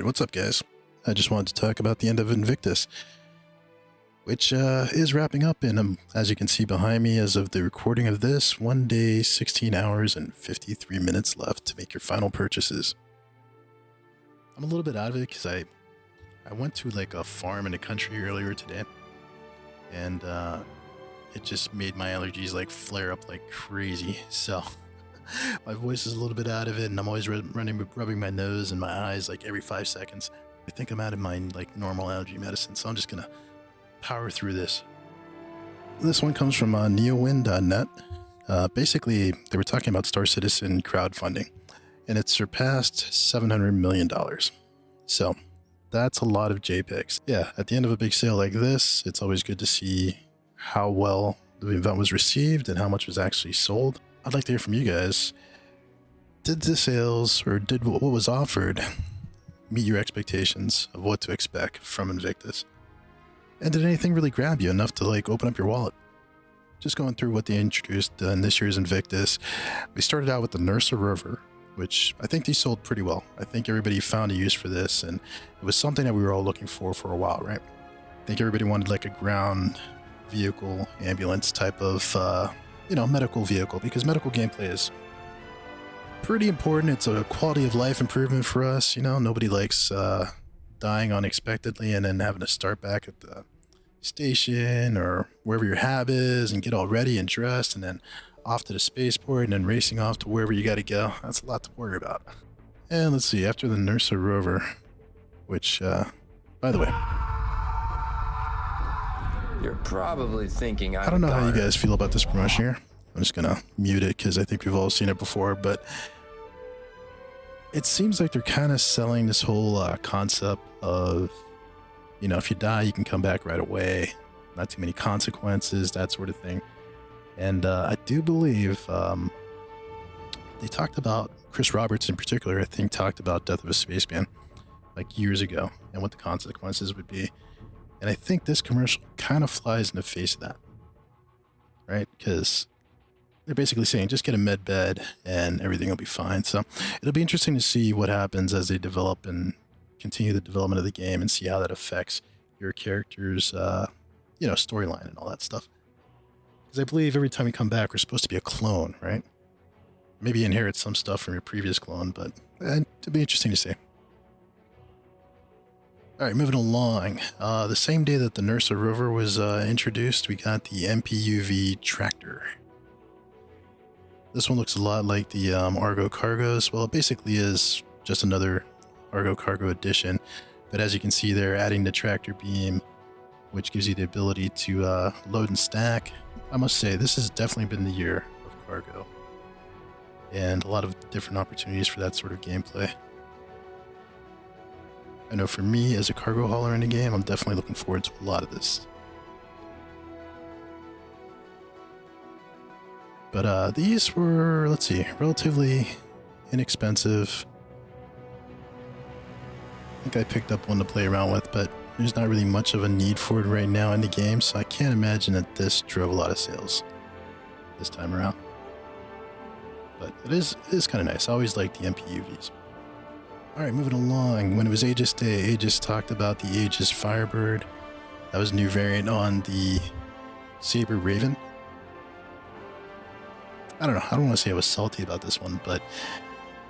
what's up guys? I just wanted to talk about the end of Invictus, which is wrapping up in, as you can see behind me as of the recording of this, 1 day, 16 hours, and 53 minutes left to make your final purchases. I'm a little bit out of it because I went to like a farm in the country earlier today, and it just made my allergies like flare up like crazy, so my voice is a little bit out of it, and I'm always rubbing my nose and my eyes like every 5 seconds. I think I'm out of my like normal allergy medicine, so I'm just gonna power through this. This one comes from neowin.net. Basically, they were talking about Star Citizen crowdfunding, and it surpassed $700 million. So that's a lot of JPEGs. Yeah, at the end of a big sale like this, it's always good to see how well the event was received and how much was actually sold. I'd like to hear from you guys. Did the sales, or did what was offered, meet your expectations of what to expect from Invictus? And did anything really grab you enough to like open up your wallet? Just going through what they introduced in this year's Invictus, we started out with the Nesto rover, which I think they sold pretty well. I think everybody found a use for this, and it was something that we were all looking for a while, right? I think everybody wanted like a ground vehicle, ambulance type of, medical vehicle, because medical gameplay is pretty important. It's a quality of life improvement for us. Nobody likes dying unexpectedly and then having to start back at the station or wherever your hab is and get all ready and dressed and then off to the spaceport and then racing off to wherever you got to go. That's a lot to worry about. And let's see, after the Nesto rover, which, by the way, you're probably thinking I don't know how you guys feel about this promotion here. I'm just gonna mute it because I think we've all seen it before, but it seems like they're kind of selling this whole concept of, if you die, you can come back right away, not too many consequences, that sort of thing. And I do believe they talked about, Chris Roberts in particular, I think, talked about Death of a Spaceman like years ago and what the consequences would be. And I think this commercial kind of flies in the face of that, right? Because they're basically saying, just get a med bed and everything will be fine. So it'll be interesting to see what happens as they develop and continue the development of the game and see how that affects your character's, storyline and all that stuff. Because I believe every time we come back, we're supposed to be a clone, right? Maybe inherit some stuff from your previous clone, but it'll be interesting to see. All right, moving along. The same day that the Nesto rover was introduced, we got the MPUV tractor. This one looks a lot like the Argo Cargos. Well, it basically is just another Argo Cargo edition. But as you can see, they're adding the tractor beam, which gives you the ability to load and stack. I must say, this has definitely been the year of cargo. And a lot of different opportunities for that sort of gameplay. I know for me, as a cargo hauler in the game, I'm definitely looking forward to a lot of this. But these were, let's see, relatively inexpensive. I think I picked up one to play around with, but there's not really much of a need for it right now in the game, so I can't imagine that this drove a lot of sales this time around. But it is kind of nice. I always liked the MPUVs. Alright, moving along. When it was Aegis Day, Aegis talked about the Aegis Firebird. That was a new variant on the Saber Raven. I don't know. I don't want to say I was salty about this one, but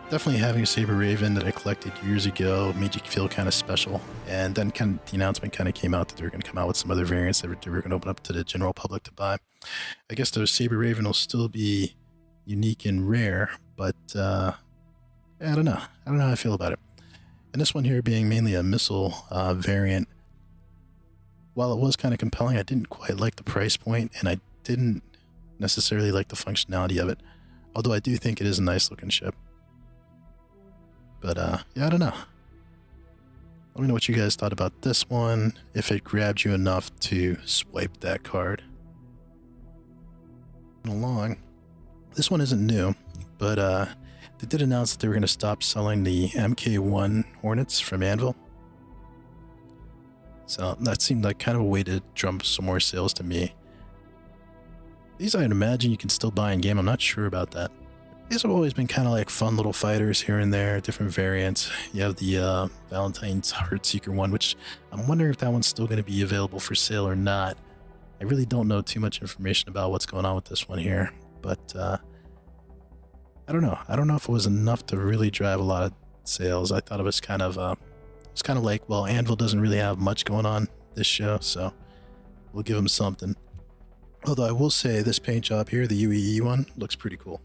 definitely having a Saber Raven that I collected years ago made you feel kind of special. And then the announcement kind of came out that they were going to come out with some other variants that they were going to open up to the general public to buy. I guess those Saber Raven will still be unique and rare, but I don't know. I don't know how I feel about it. And this one here being mainly a missile variant, while it was kind of compelling, I didn't quite like the price point, and I didn't necessarily like the functionality of it. Although I do think it is a nice looking ship. But yeah, I don't know. Let me know what you guys thought about this one, if it grabbed you enough to swipe that card. Along. This one isn't new, but they did announce that they were going to stop selling the MK1 Hornets from Anvil. So that seemed like kind of a way to drum some more sales to me. These I'd imagine you can still buy in game. I'm not sure about that. These have always been kind of like fun little fighters here and there, different variants. You have the Valentine's Heartseeker one, which I'm wondering if that one's still going to be available for sale or not. I really don't know too much information about what's going on with this one here, but I don't know. I don't know if it was enough to really drive a lot of sales. I thought it was kind of like, well, Anvil doesn't really have much going on this show, so we'll give them something. Although I will say this paint job here, the UEE one, looks pretty cool.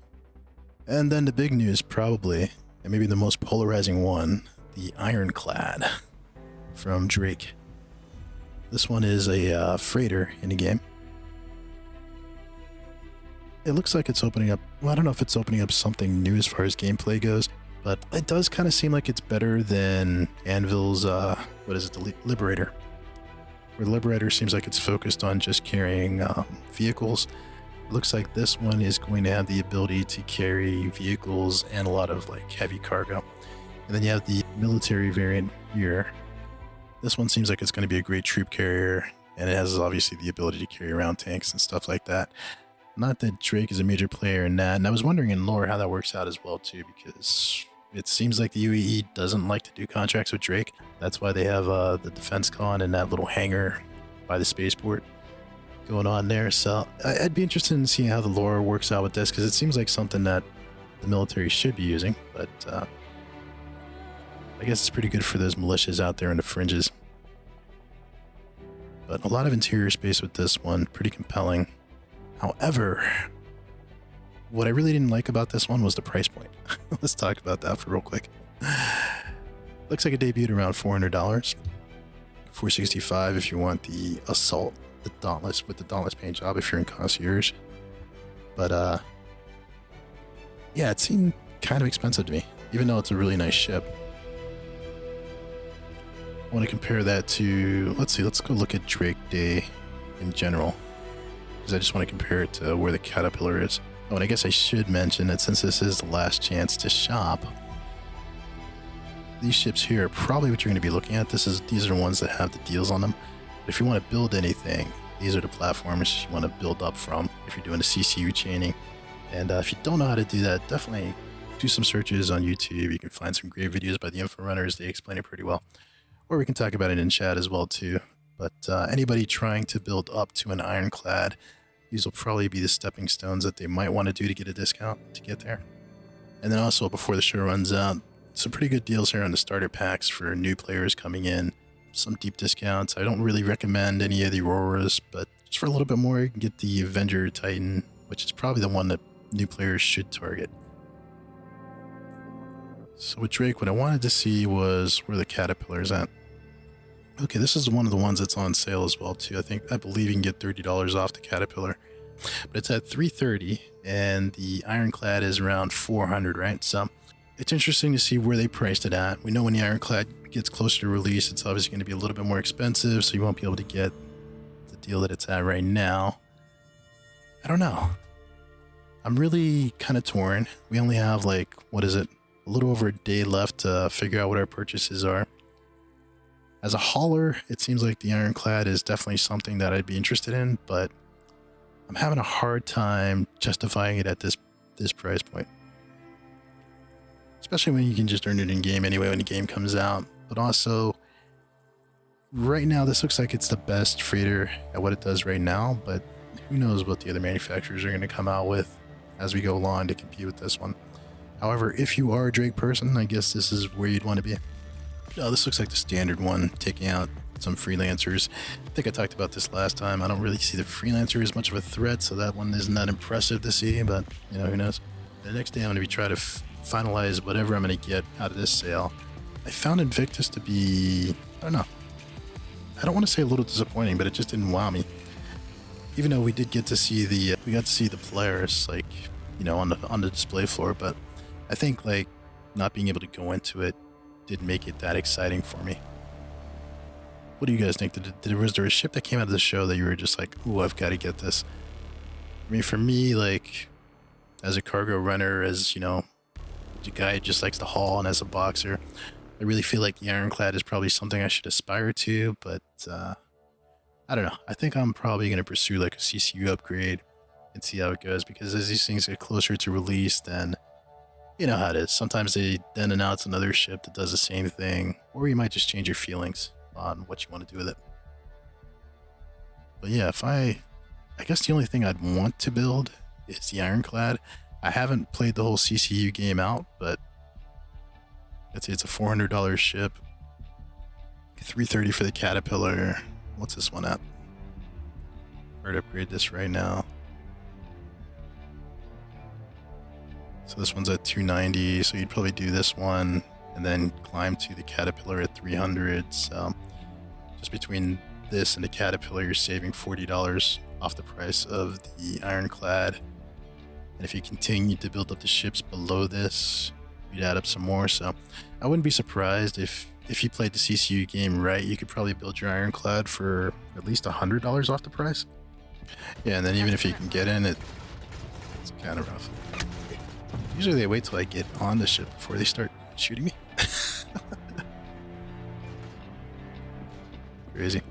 And then the big news, probably, and maybe the most polarizing one, the Ironclad from Drake. This one is a freighter in the game. It looks like it's opening up, well, I don't know if it's opening up something new as far as gameplay goes, but it does kind of seem like it's better than Anvil's, the Liberator. Where the Liberator seems like it's focused on just carrying vehicles. It looks like this one is going to have the ability to carry vehicles and a lot of like heavy cargo. And then you have the military variant here. This one seems like it's going to be a great troop carrier, and it has obviously the ability to carry around tanks and stuff like that. Not that Drake is a major player in that, and I was wondering in lore how that works out as well too, because it seems like the UEE doesn't like to do contracts with Drake. That's why they have the defense con and that little hangar by the spaceport going on there. So I'd be interested in seeing how the lore works out with this, because it seems like something that the military should be using, but I guess it's pretty good for those militias out there in the fringes. But a lot of interior space with this one, pretty compelling. However, what I really didn't like about this one was the price point. Let's talk about that for real quick. Looks like it debuted around $400. $465 if you want the Assault, the Dauntless, with the Dauntless paint job if you're in Concierge. But yeah, it seemed kind of expensive to me, even though it's a really nice ship. I want to compare that to, let's go look at Drake Day in general, because I just want to compare it to where the Caterpillar is. Oh, and I guess I should mention that since this is the last chance to shop, these ships here are probably what you're going to be looking at. These are the ones that have the deals on them. But if you want to build anything, these are the platforms you want to build up from if you're doing the CCU chaining. And if you don't know how to do that, definitely do some searches on YouTube. You can find some great videos by the Info Runners. They explain it pretty well. Or we can talk about it in chat as well too. But anybody trying to build up to an Ironclad, these will probably be the stepping stones that they might want to do to get a discount to get there. And then also, before the show runs out, some pretty good deals here on the starter packs for new players coming in. Some deep discounts. I don't really recommend any of the Auroras, but just for a little bit more, you can get the Avenger Titan, which is probably the one that new players should target. So with Drake, what I wanted to see was where the Caterpillar's at. Okay, this is one of the ones that's on sale as well too. I believe you can get $30 off the Caterpillar, but it's at $330, and the Ironclad is around $400, right? So it's interesting to see where they priced it at. We know when the Ironclad gets closer to release, it's obviously going to be a little bit more expensive, so you won't be able to get the deal that it's at right now. I don't know. I'm really kind of torn. We only have like, a little over a day left to figure out what our purchases are. As a hauler, it seems like the Ironclad is definitely something that I'd be interested in, but I'm having a hard time justifying it at this price point. Especially when you can just earn it in game anyway when the game comes out. But also, right now this looks like it's the best freighter at what it does right now, but who knows what the other manufacturers are going to come out with as we go along to compete with this one. However, if you are a Drake person, I guess this is where you'd want to be. No, this looks like the standard one, taking out some freelancers. I think I talked about this last time. I don't really see the freelancer as much of a threat, so that one isn't that impressive to see, but who knows. The next day I'm going to be trying to finalize whatever I'm going to get out of this sale. I found Invictus to be, I don't know. I don't want to say a little disappointing, but it just didn't wow me. Even though we did get to see the players, like, on the display floor, but I think like not being able to go into it didn't make it that exciting for me. What do you guys think? Was there a ship that came out of the show that you were just like, ooh, I've got to get this? I mean, for me, like, as a cargo runner, as, the guy who just likes to haul, and as a boxer, I really feel like the Ironclad is probably something I should aspire to, but I don't know. I think I'm probably going to pursue like a CCU upgrade and see how it goes, because as these things get closer to release, then You know how it is. Sometimes they then announce another ship that does the same thing, or you might just change your feelings on what you want to do with it. But yeah, I guess the only thing I'd want to build is the Ironclad. I haven't played the whole CCU game out, but let's say it's a $400 ship, $330 for the Caterpillar. What's this one at? I'd upgrade this right now. So this one's at 290, so you'd probably do this one and then climb to the Caterpillar at 300. So just between this and the Caterpillar, you're saving $40 off the price of the Ironclad. And if you continue to build up the ships below this, you'd add up some more. So I wouldn't be surprised if you played the CCU game right, you could probably build your Ironclad for at least $100 off the price. Yeah, and then even if you can get in, it's kind of rough. Usually they wait till I get on the ship before they start shooting me. Crazy.